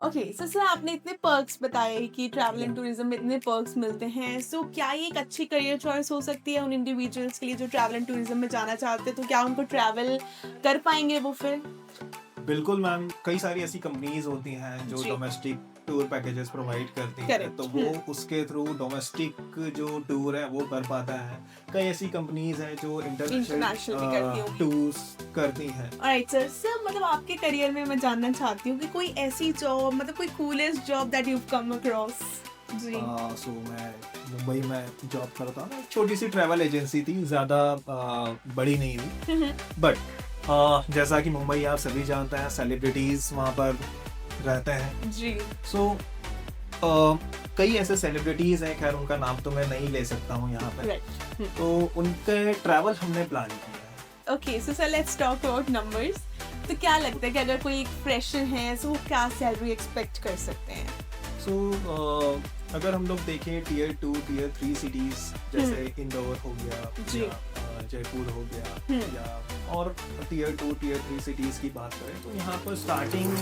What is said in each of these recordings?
Okay sir आपने इतने perks बताए कि ट्रैवल एंड टूरिज्म में इतने पर्क्स मिलते हैं सो क्या ये एक अच्छी करियर चॉइस हो सकती है उन इंडिविजुअल्स के लिए जो ट्रैवल एंड टूरिज्म में जाना चाहते हैं तो क्या उनको ट्रैवल कर पाएंगे वो फिर? बिल्कुल मैम, कई सारी ऐसी कंपनीज़ होती हैं जो जी। डोमेस्टिक टूर पैकेजेस प्रोवाइड करती हैं, तो करेक्ट। वो उसके थ्रू डोमेस्टिक जो टूर है वो कर पाता है। कई ऐसी कंपनीज़ हैं जो इंटरनेशनल इंटरनेशनल भी करती होंगी। टूर्स करती हैं। ऑलराइट सर सर मतलब आपके करियर में मैं जानना चाहती हूँ कि कोई ऐसी जॉब मतलब कोई coolest job that you come across. जी। सो मैं मुंबई में जॉब करता हूँ। एक छोटी-सी ट्रैवल एजेंसी थी, ज़्यादा बड़ी नहीं थी। बट जैसा कि मुंबई आप सभी जानते हैं, सेलिब्रिटीज़ वहाँ पर रहते हैं। जी। सो कई ऐसे सेलिब्रिटीज़ हैं, खैर उनका नाम तो मैं नहीं ले सकता हूँ यहाँ पे। राइट। तो उनके ट्रैवल हमने प्लान किया है। Okay so sir let's talk about numbers. तो क्या लगता है कि अगर कोई एक फ्रेशर है तो वो क्या सैलरी एक्सपेक्ट कर सकते हैं? सो अगर हम लोग देखें टियर 2, टियर 3 सिटीज़ जैसे इंदौर हो गया जी। या जयपुर हो गया हम्म। या और टियर 2, टियर 3 सिटीज़ की बात करें तो यहाँ पर starting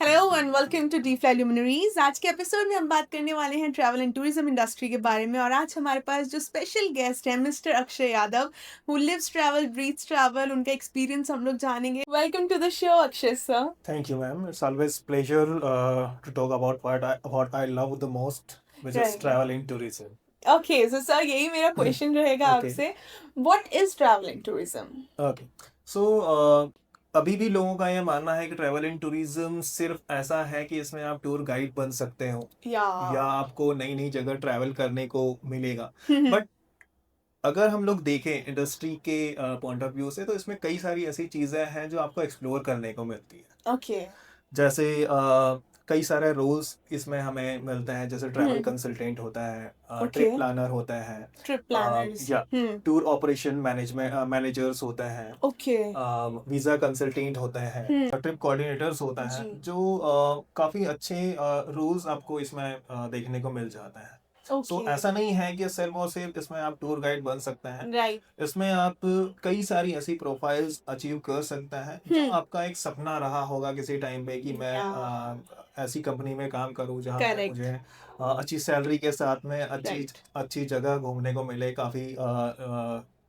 hello and welcome to the fly luminaries. आज के एपिसोड में हम बात करने वाले हैं ट्रैवल एंड टूरिज्म इंडस्ट्री के बारे में और आज हमारे पास जो स्पेशल गेस्ट है mister Akshay Yadav who lives travel breathes travel. उनका एक्सपीरियंस हम लोग जानेंगे। Welcome to the show Akshay sir. Thank you ma'am, it's always pleasure to talk about what I love the most which is right. Travel in tourism. Okay so sir यही मेरा question रहेगा okay. आपसे। What is travel and tourism? Okay. So अभी भी लोगों का ये मानना है कि ट्रैवल इन टूरिज्म सिर्फ ऐसा है कि इसमें आप टूर गाइड बन सकते हो या या आपको नई नई जगह ट्रैवल करने को मिलेगा। बट अगर हम लोग देखें इंडस्ट्री के पॉइंट ऑफ व्यू से तो इसमें कई सारी ऐसी चीज़ें हैं जो आपको एक्सप्लोर करने को मिलती है। ओके। जैसे कई सारे रोल्स इसमें हमें मिलते हैं, जैसे ट्रैवल कंसल्टेंट होता है, ओके। ट्रिप प्लानर होता है, ट्रिप प्लानर्स। या टूर ऑपरेशन मैनेजमेंट मैनेजर्स होते हैं, ओके। वीज़ा कंसल्टेंट होते हैं, ट्रिप कोऑर्डिनेटर्स होता है, जी। जो काफ़ी अच्छे रोल्स आपको इसमें देखने को मिल जाते हैं। So okay. ऐसा नहीं है कि सिर्फ और सिर्फ इसमें आप टूर गाइड बन सकते हैं। राइट। इसमें आप कई सारी ऐसी प्रोफाइल्स अचीव कर सकते हैं जो आपका एक सपना रहा होगा किसी टाइम पे कि मैं या ऐसी कंपनी में काम करूं जहां पे करेक्ट। मुझे अच्छी सैलरी के साथ में अच्छी राइट। अच्छी जगह घूमने को मिले, काफ़ी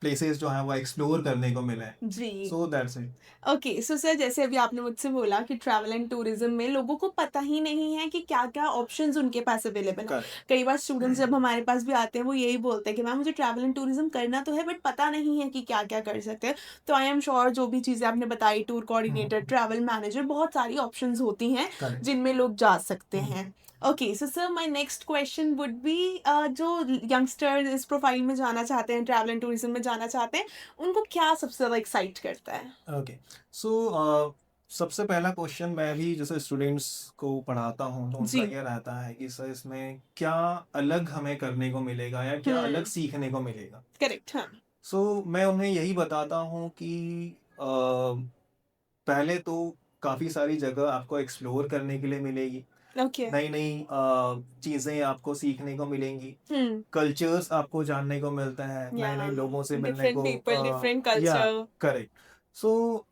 प्लेसेस जो हैं वो एक्सप्लोर करने को मिले। जी। So that's it. Okay so sir जैसे अभी आपने मुझसे बोला कि ट्रैवल एंड टूरिज्म में लोगों को पता ही नहीं है कि क्या क्या ऑप्शंस उनके पास अवेलेबल है। करेक्ट। कई बार स्टूडेंट्स जब हमारे पास भी आते हैं वो यही बोलते हैं कि मैम मुझे ट्रैवल एंड टूरिज्म करना तो है बट पता नहीं है कि क्या क्या कर सकते हैं। तो आई एम श्योर जो भी चीज़ें आपने बताई टूर कोऑर्डिनेटर ट्रैवल मैनेजर बहुत सारी ऑप्शंस होती हैं करेक्ट। जिनमें लोग जा सकते हैं। Okay so sir my next question would be जो यंगस्टर्स इस प्रोफाइल में जाना चाहते हैं ट्रैवल एंड टूरिज्म में जाना चाहते हैं उनको क्या सबसे ज़्यादा एक्साइट करता है? ओके। सो सबसे पहला क्वेश्चन मैं भी जैसे स्टूडेंट्स को पढ़ाता हूँ तो उनका जी। ये रहता है कि सर इसमें क्या अलग हमें करने को मिलेगा या क्या अलग हुँ, सीखने को मिलेगा। करेक्ट हाँ। सो मैं उन्हें यही बताता हूँ कि पहले तो काफ़ी सारी जगह आपको एक्सप्लोर करने के लिए मिलेगी, ओके। नई नई चीज़ें आपको सीखने को मिलेंगी, हुँ, कल्चर्स आपको जानने को मिलते हैं, या नए नए लोगों से मिलने डिफरेंट को पीपल, डिफरेंट या कल्चर। करेक्ट। सो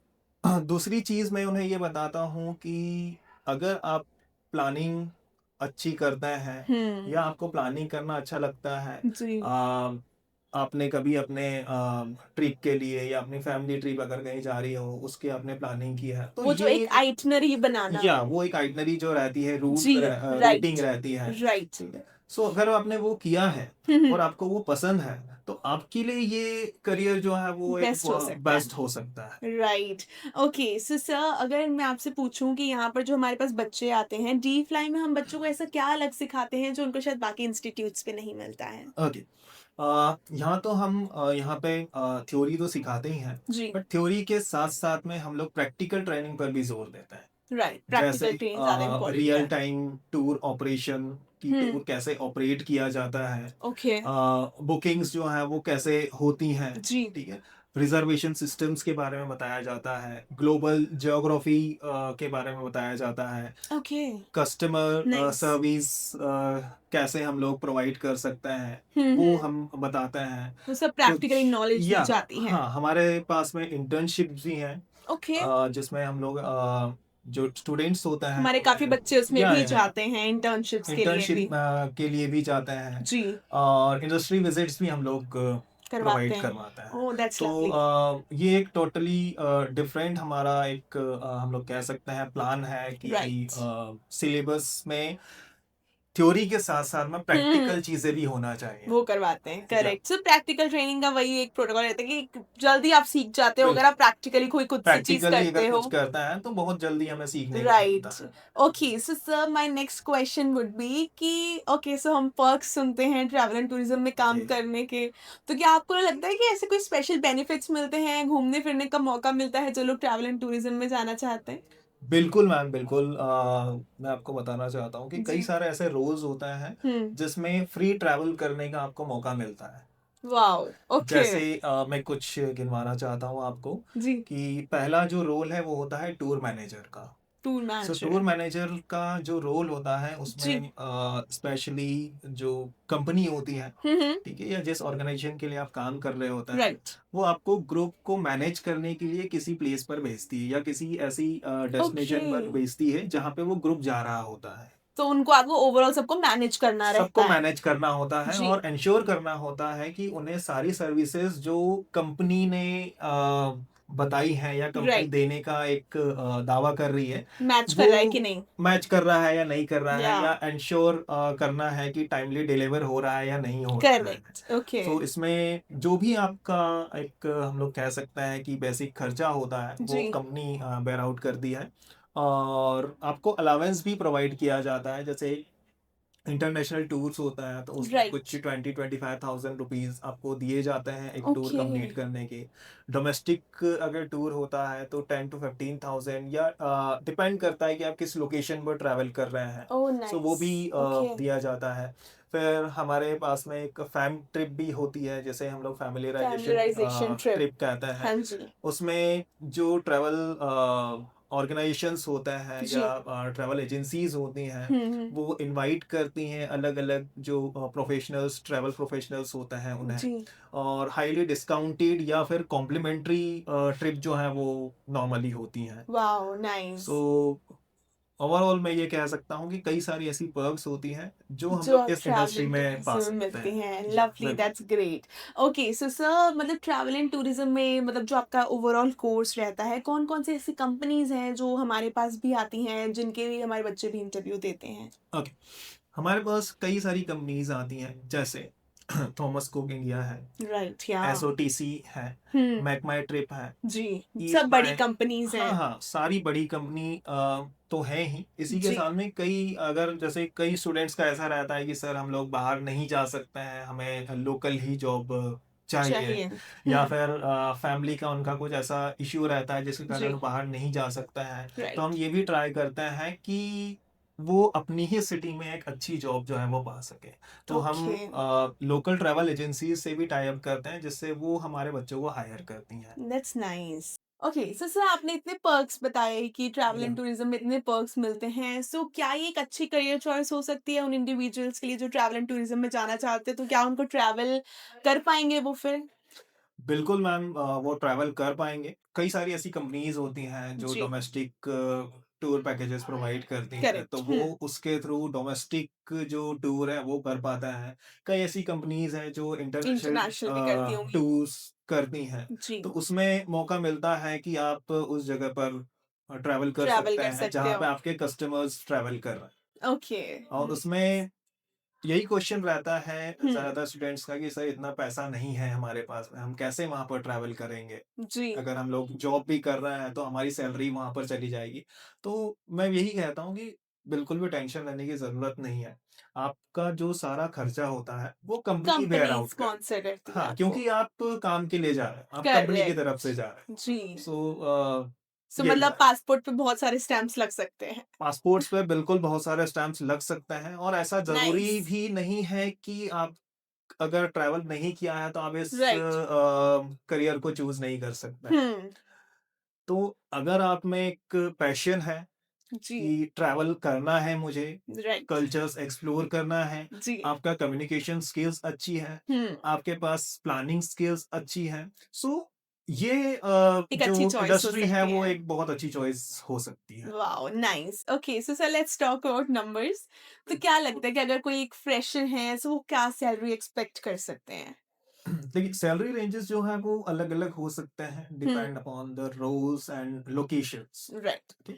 दूसरी चीज़ मैं उन्हें ये बताता हूँ कि अगर आप प्लानिंग अच्छी करते हैं हुँ, या आपको प्लानिंग करना अच्छा लगता है, जी। अ, आपने कभी अपने ट्रिप के लिए या अपनी फैमिली ट्रिप अगर कहीं जा रही हो उसकी आपने प्लानिंग की है तो वो जो एक ये आइटिनरी बनाना। या वो एक आइटनरी जो रहती है, जी, रूटिंग राइट, रहती है, राइट। ठीक है। सो अगर आपने वो किया है हुँ, हुँ, और आपको वो पसंद है तो आपके लिए ये करियर जो है वो एक बेस्ट हो सकता है। बेस्ट हो सकता है। राइट। ओके सो सर अगर मैं आपसे पूछूँ कि यहाँ पर जो हमारे पास बच्चे आते हैं, डी फ्लाई में हम बच्चों को ऐसा क्या अलग सिखाते हैं जो उनको शायद बाकी इंस्टीट्यूट्स पे नहीं मिलता है? ओके। यहाँ तो हम यहाँ पे थ्योरी तो सिखाते ही हैं, जी, बट थ्योरी के साथ साथ में हम लोग प्रैक्टिकल ट्रेनिंग पर भी जोर देते हैं। राइट, जैसे प्रैक्टिकल ट्रेनिंग ज़्यादा इम्पोर्टेंट रियल है। टाइम टूर ऑपरेशन की हुँ, टूर कैसे ऑपरेट किया जाता है, ओके। बुकिंग्स जो हैं वो कैसे होती हैं, जी, ठीक है। रिजर्वेशन सिस्टम्स के बारे में बताया जाता है, ग्लोबल ज्योग्राफी के बारे में बताया जाता है, ओके, कस्टमर नाइस। सर्विस कैसे हम लोग प्रोवाइड कर सकते हैं, वो हुँ। हम बताते हैं। वो सब प्रैक्टिकली कुछ नॉलेज दी या जाती है। हाँ, हमारे पास में इंटर्नशिप्स भी हैं, ओके, जिसमें हम लोग जो स्टूडेंट्स होते हैं हमारे काफ़ी उन्हें बच्चे उसमें या भी जाते हैं इंटर्नशिप्स के लिए इंटर्नशिप भी। के लिए भी जाते हैं, जी, और इंडस्ट्री विजिट्स भी हम लोग करवाते प्रोवाइड हैं। करवाते हैं। ओह दैट्स तो लवली। ये एक टोटली डिफरेंट हमारा एक हम लोग कह सकते हैं प्लान है कि राइट। सिलेबस में थ्योरी के साथ साथ में हुँ। प्रैक्टिकल चीजें भी होना चाहिए। वो करवाते हैं, या करेक्ट। सो प्रैक्टिकल ट्रेनिंग का वही एक प्रोटोकॉल रहता है कि जल्दी आप सीख जाते हो अगर बिल्कुल, आप प्रैक्टिकली कोई खुद से चीज़ प्रैक्टिकली अगर करते हो। कुछ करता है तो बहुत जल्दी हमें सीखने को राइट। मिलता है। Okay, so sir my next question would be कि ओके, सो हम पर्क्स सुनते हैं ट्रैवल एंड टूरिज्म में काम जी, करने के, तो क्या आपको लगता है कि ऐसे कोई स्पेशल बेनिफिट्स मिलते हैं, घूमने फिरने का मौका मिलता है जो लोग ट्रैवल एंड टूरिज्म में जाना चाहते हैं? बिल्कुल मैम, बिल्कुल। मैं आपको बताना चाहता हूँ कि कई जी। सारे ऐसे रोल्स होते हैं हुँ। जिसमें फ्री ट्रैवल करने का आपको मौका मिलता है। वॉव! ओके। जैसे मैं कुछ गिनवाना चाहता हूँ आपको जी, कि पहला जो रोल है वो होता है टूर मैनेजर का। Tour so manager. Tour manager का जो रोल होता है जी। उसमें स्पेशली जो कंपनी होती है, हुँ, हुँ। ठीक है, या जिस ऑर्गेनाइजेशन के लिए आप काम कर रहे होते हैं, राइट। वो आपको ग्रुप को मैनेज करने के लिए किसी प्लेस पर भेजती है या किसी ऐसी ओके। डेस्टिनेशन पर भेजती है जहाँ पे वो ग्रुप जा रहा होता है। तो उनको आपको ओवरऑल सबको मैनेज करना सबको रहता है। मैनेज करना होता है जी। और इंश्योर करना होता है कि उन्हें सारी सर्विसेज जो कंपनी ने बताई हैं या कंपनी राइट। देने का एक दावा कर रही है, मैच कर वो रहा है कि नहीं? मैच कर रहा है या नहीं कर रहा है, या या इंश्योर करना है कि टाइमली डिलीवर हो रहा है या नहीं हो रहा है। करेक्ट। ओके। सो इसमें जो भी आपका एक हम लोग कह सकते हैं कि बेसिक खर्चा होता है वो जी। कंपनी बेयर आउट करती है, और आपको अलावेंस भी प्रोवाइड किया जाता है। जैसे इंटरनेशनल टूर्स होता है तो उसमें कुछ राइट। 20-25,000 रुपीज आपको दिए जाते हैं एक टूर ओके। कंप्लीट करने के। डोमेस्टिक अगर टूर होता है तो 10 to 15,000, या डिपेंड करता है कि आप किस लोकेशन पर ट्रैवल कर रहे हैं। ओह सो वो नाइस। भी ओके। दिया जाता है। फिर हमारे पास में एक फैम ट्रिप भी होती है, जैसे हम लोग फैमिलीराइजेशन फैमिलियराइजेशन ट्रिप। ट्रिप कहते हैं। हाँ जी। उसमें जो ट्रैवल ऑर्गेनाइजेशंस होते हैं या जी। ट्रैवल एजेंसीज होती हैं, हुँ, हुँ। वो इनवाइट करती हैं अलग अलग जो प्रोफेशनल्स, ट्रैवल प्रोफेशनल्स होते हैं उन्हें, जी। और हाईली डिस्काउंटेड या फिर कॉम्प्लीमेंट्री ट्रिप जो है वो नॉर्मली होती हैं। वॉव! नाइस। सो ओवरऑल मैं ये कह सकता हूँ कि कई सारी ऐसी पर्क्स होती हैं जो हम जो लोग इस ट्रैवल इंडस्ट्री एंड में पा टूरिज्म में सकते मिलती हैं। हैं। या लवली, बिल्कुल। That's great. Okay, so sir मतलब ट्रैवल एंड टूरिज्म में मतलब जो आपका ओवरऑल कोर्स रहता है, कौन-कौन सी ऐसी कंपनीज़ हैं जो हमारे पास भी आती हैं, जिनके भी हमारे बच्चे भी इंटरव्यू देते हैं? ओके, हमारे पास कई सारी कंपनीज आती हैं, जैसे थॉमस कुक इंडिया है, राइट, या एसओटीसी है, हुँ, मेक माई ट्रिप है, जी, ईस्ट सब बड़ी माई। कंपनीज़ हाँ, हैं। हाँ, सारी बड़ी कंपनी तो है ही। इसी के जी, सामने कई, अगर जैसे कई स्टूडेंट्स का ऐसा रहता है कि सर हम लोग बाहर नहीं जा सकते हैं, हमें लोकल ही जॉब चाहिए, चाहिए। या हुँ, फिर फैमिली का उनका कुछ ऐसा इश्यू रहता है जिसके कारण जी, वो बाहर नहीं जा सकते हैं। तो हम राइट। ये भी ट्राई करते हैं कि वो अपनी ही सिटी में एक अच्छी जॉब जो है वो पा सके। तो हम ओके, लोकल ट्रैवल एजेंसीज से भी टाई अप करते हैं जिससे वो हमारे बच्चों को हायर करती हैं। That's nice. Okay, so sir आपने इतने पर्क्स बताए कि ट्रैवल या एंड टूरिज्म में इतने पर्क्स मिलते हैं, सो क्या ये एक अच्छी करियर चॉइस हो सकती है उन इंडिविजुअल्स के लिए जो ट्रैवल एंड टूरिज्म में जाना चाहते हैं, तो क्या उनको ट्रैवल कर पाएंगे वो फिर? बिल्कुल मैम, वो ट्रैवल कर पाएँगे। कई सारी ऐसी कंपनीज़ होती हैं जो जी। डोमेस्टिक टूर पैकेजेस प्रोवाइड करती हैं, तो करेक्ट। वो उसके थ्रू डोमेस्टिक जो टूर है वो कर पाता है। कई ऐसी कंपनीज़ हैं जो इंटरनेशनल इंटरनेशनल भी करती होंगी। टूर्स करती हैं, जी। तो उसमें मौका मिलता है कि आप उस जगह पर ट्रैवल कर ट्रैवल सकते कर हैं सकते जहाँ पे हो। आपके कस्टमर्स ट्रैवल कर रहे हैं। ओके। और उसमें यही क्वेश्चन रहता है हम्म। ज़्यादातर स्टूडेंट्स का कि सर इतना पैसा नहीं है हमारे पास में, हम कैसे वहाँ पर ट्रैवल करेंगे? जी। अगर हम लोग जॉब भी कर रहे हैं तो हमारी सैलरी वहाँ पर चली जाएगी। तो मैं यही कहता हूँ कि बिल्कुल भी टेंशन लेने की ज़रूरत नहीं है। आपका जो सारा खर्चा होता है वो कंपनी बेयर कंपनी आउट करे। स्पॉन्सर करती है हाँ, आपको। क्योंकि आप काम के लिए जा रहे हैं, आप कंपनी की तरफ से करेक्ट। जा रहे हैं। जी। सो सो यही मतलब है। पासपोर्ट पे बहुत सारे स्टैम्प्स लग सकते हैं। पासपोर्ट्स पे बिल्कुल बहुत सारे स्टैम्प्स लग सकते हैं, और ऐसा नाइस। ज़रूरी भी नहीं है कि आप अगर ट्रैवल नहीं किया है तो आप इस राइट। करियर को चूज नहीं कर सकते हैं। हम्म। तो अगर आप में एक पैशन है जी। कि ट्रैवल करना है मुझे, राइट। कल्चर्स एक्सप्लोर करना है, जी। आपका कम्युनिकेशन स्किल्स अच्छी है, हम्म। आपके पास प्लानिंग स्किल्स अच्छी है, सो ये एक जो अच्छी चॉइस हो इंडस्ट्री है सकती वो है। एक बहुत अच्छी चॉइस हो सकती है। Wow nice. Okay so sir let's talk about numbers. तो क्या लगता है कि अगर कोई एक फ्रेशर है तो वो क्या सैलरी एक्सपेक्ट कर सकते हैं? देखिए सैलरी रेंजेस जो है वो अलग अलग हो सकते हैं, hmm. Depend upon the roles and locations. Right. Okay,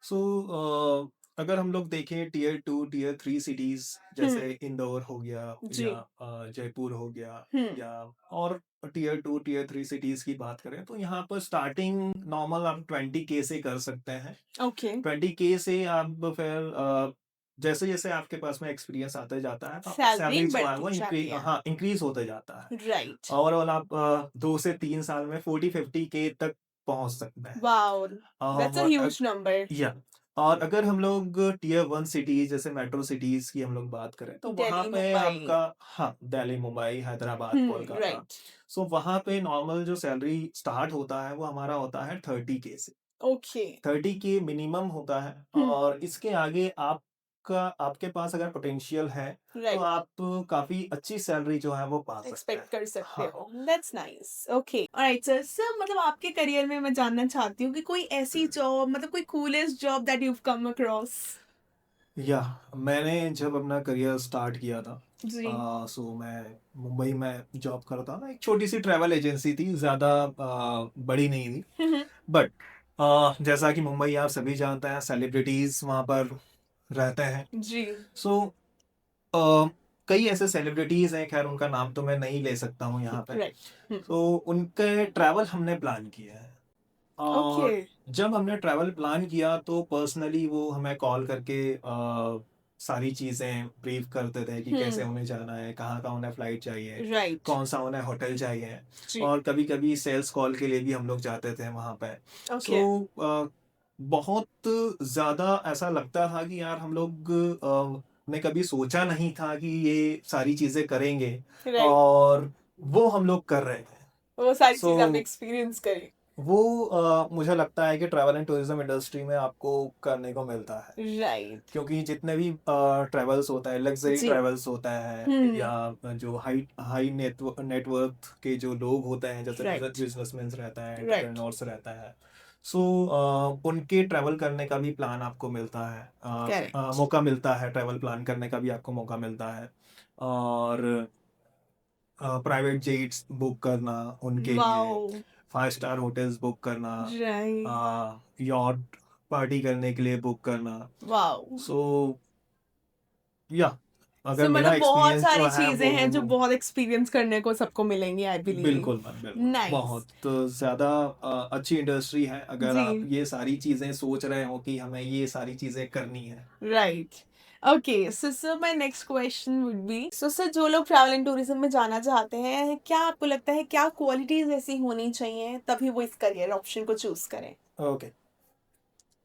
so अगर हम लोग देखें टीयर 2 टीयर 3 सिटीज हम्म। जैसे इंदौर हो गया जी। या जयपुर हो गया हम्म। या और टीयर 2 टीयर 3 सिटीज की बात करें तो यहाँ पर स्टार्टिंग नॉर्मल आप 20K से कर सकते हैं। ओके। 20K से आप फिर जैसे जैसे आपके पास में एक्सपीरियंस आता जाता है तो आपका सैलरी सैलरी जो है बढ़ती वो जाती है। हाँ इंक्रीज होता जाता है। राइट। ओवरऑल आप 2 से 3 साल में 40-50K तक पहुंच सकते हैं। वाओ दैट्स अ और ह्यूज नंबर। या और अगर हम लोग टीयर 1 सिटीज जैसे मेट्रो सिटीज की हम लोग बात करें तो वहां दिल्ली पे मुंबई। आपका हाँ दिल्ली मुंबई हैदराबाद कोलकाता, राइट। सो वहां पे नॉर्मल जो सैलरी स्टार्ट होता है वो हमारा होता है 30K से। ओके। 30K मिनिमम होता है और इसके आगे आपका आपके पास अगर पोटेंशियल है तो राइट। आप काफी अच्छी सैलरी जो है वो पा सकते हैं। एक्सपेक्ट कर सकते हाँ, हो। That's nice. Okay alright sir. Sir मतलब आपके करियर में मैं जानना चाहती हूँ कि कोई ऐसी जॉब मतलब कोई coolest job that you come across? या मैंने जब अपना करियर स्टार्ट किया था जी। सो मैं मुंबई में जॉब करता था, एक छोटी सी ट्रैवल एजेंसी थी, ज़्यादा बड़ी नहीं थी। बट जैसा कि मुंबई आप सभी जानते हैं सेलिब्रिटीज़ वहाँ पर रहते हैं। जी। सो कई ऐसे सेलिब्रिटीज़ हैं, खैर उनका नाम तो मैं नहीं ले सकता हूँ यहाँ पे। राइट। तो उनके ट्रैवल हमने प्लान किया है ओके। और जब हमने ट्रैवल प्लान किया तो पर्सनली वो हमें कॉल करके सारी चीज़ें ब्रीफ करते थे कि कैसे उन्हें जाना है, कहाँ का उन्हें फ़्लाइट चाहिए, राइट। कौन सा उन्हें होटल चाहिए। जी। और कभी कभी सेल्स कॉल के लिए भी हम लोग जाते थे वहाँ पे। ओके। सो बहुत ज़्यादा ऐसा लगता था कि यार हम लोग ने कभी सोचा नहीं था कि ये सारी चीज़ें करेंगे राइट। और वो हम लोग कर रहे थे। वो सारी सो चीजें आपने एक्सपीरियंस करी। वो मुझे लगता है कि ट्रैवल एंड टूरिज्म इंडस्ट्री में आपको करने को मिलता है, राइट। क्योंकि जितने भी ट्रैवल्स होता है, लग्जरी जी। ट्रैवल्स होता है हम्म। या जो हाई हाई नेटवर्थ के जो लोग होते हैं जैसे राइट। बिजनेसमैन रहता है, राइट। एंटरप्रेन्योर्स रहता है, सो उनके ट्रैवल करने का भी प्लान आपको मिलता है, करेक्ट। मौका मिलता है, ट्रैवल प्लान करने का भी आपको मौका मिलता है। और प्राइवेट जेट्स बुक करना उनके लिए, वाओ। 5 स्टार होटल्स बुक करना, राइट। यॉट पार्टी करने के लिए बुक करना। वाओ। सो या सो अगर मेरा मतलब बहुत एक्सपीरियंस जो सारी है चीजें वो हैं जो बहुत एक्सपीरियंस करने को सबको मिलेंगी आई बिलीव। बिल्कुल मैम बिल्कुल नाइस। बहुत ज़्यादा अच्छी इंडस्ट्री है अगर जी। आप ये सारी चीज़ें सोच रहे हो कि हमें ये सारी चीज़ें करनी है। Right. Okay so sir my next question would be so sir जो लोग ट्रैवल एंड टूरिज्म में जाना चाहते हैं क्या आपको लगता है क्या क्वालिटीज ऐसी होनी चाहिए तभी वो इस करियर ऑप्शन को चूज करें? Okay,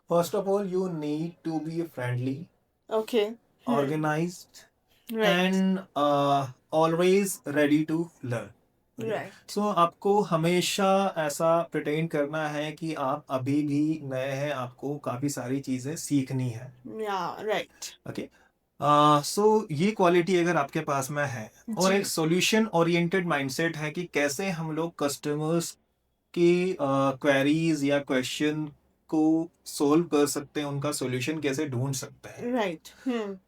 first of all you need to be friendly, okay. Organised right. And always ready to learn. Okay, right. So आपको हमेशा ऐसा प्रिटेंड करना है कि आप अभी भी नए हैं, आपको काफ़ी सारी चीज़ें सीखनी है। या राइट। ओके, सो ये क्वालिटी अगर आपके पास में है और जी। एक सॉल्यूशन ओरिएंटेड माइंडसेट है कि कैसे हम लोग कस्टमर्स की क्वेरीज या क्वेश्चन को सोल्व कर सकते हैं, उनका सॉल्यूशन कैसे ढूंढ सकते हैं। राइट।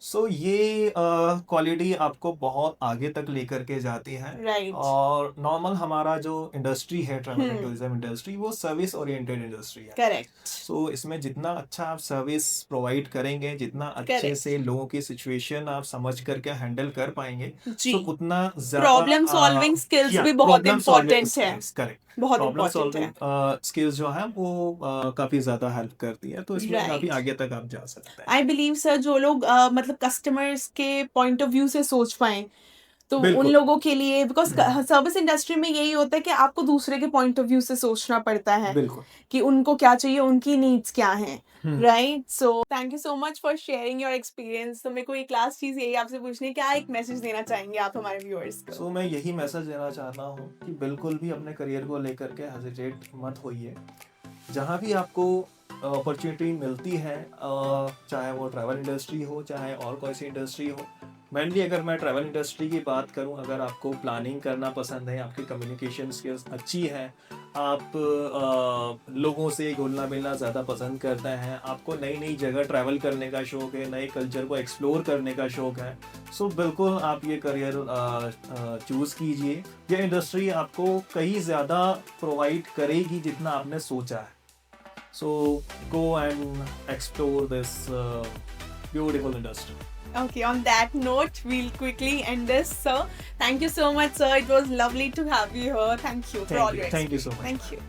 सो ये क्वालिटी आपको बहुत आगे तक लेकर के जाती है। राइट। और नॉर्मल हमारा जो इंडस्ट्री है ट्रैवल एंड टूरिज्म इंडस्ट्री वो सर्विस ओरिएंटेड इंडस्ट्री है। करेक्ट। सो इसमें जितना अच्छा आप सर्विस प्रोवाइड करेंगे, जितना अच्छे करेक्ट। से लोगों की सिचुएशन आप समझ करके हैंडल कर पाएंगे, जी। सो उतना प्रॉब्लम सॉल्विंग स्किल्स भी बहुत प्रॉब्लम सॉल्विंग इम्पोर्टेंट है। स्किल्स करेक्ट, बहुत प्रॉब्लम इम्पोर्टेंट है। सॉल्विंग स्किल्स जो है वो काफ़ी ज़्यादा हेल्प करती है, तो इसमें काफ़ी राइट। आगे तक आप जा सकते हैं। आई बिलीव सर जो लोग मतलब कस्टमर्स के पॉइंट ऑफ व्यू से सोच पाए तो उन बिल्कुल। लोगों के लिए, बिकॉज सर्विस इंडस्ट्री में यही होता है कि आपको दूसरे के पॉइंट ऑफ व्यू से सोचना पड़ता है बिल्कुल। कि उनको क्या चाहिए, उनकी नीड्स क्या हैं, hmm. Right? So thank you so much for sharing your experience. तो मेरे को एक लास्ट चीज यही आपसे पूछनी है, क्या एक मैसेज देना चाहेंगे आप हमारे व्यूअर्स को? सो मैं यही मैसेज देना चाहता हूँ कि बिल्कुल भी अपने करियर को लेकर के हेजिटेट मत होइए। जहाँ भी आपको अपॉर्चुनिटी मिलती है, चाहे वो ट्रैवल इंडस्ट्री हो, चाहे और कोई सी इंडस्ट्री हो। मेनली अगर मैं ट्रैवल इंडस्ट्री की बात करूं, अगर आपको प्लानिंग करना पसंद है, आपकी कम्युनिकेशन स्किल्स अच्छी है, आप लोगों से घुलना मिलना ज़्यादा पसंद करते हैं, आपको नई नई जगह ट्रैवल करने का शौक़ है, नए कल्चर को एक्सप्लोर करने का शौक़ है, सो बिल्कुल आप ये करियर चूज़ कीजिए। ये इंडस्ट्री आपको कहीं ज़्यादा प्रोवाइड करेगी जितना आपने सोचा है। So go and explore this beautiful industry. Okay, on that note, we'll quickly end this, sir. Thank you so much, sir. It was lovely to have you here. Thank you for all your Thank you so much. Thank you.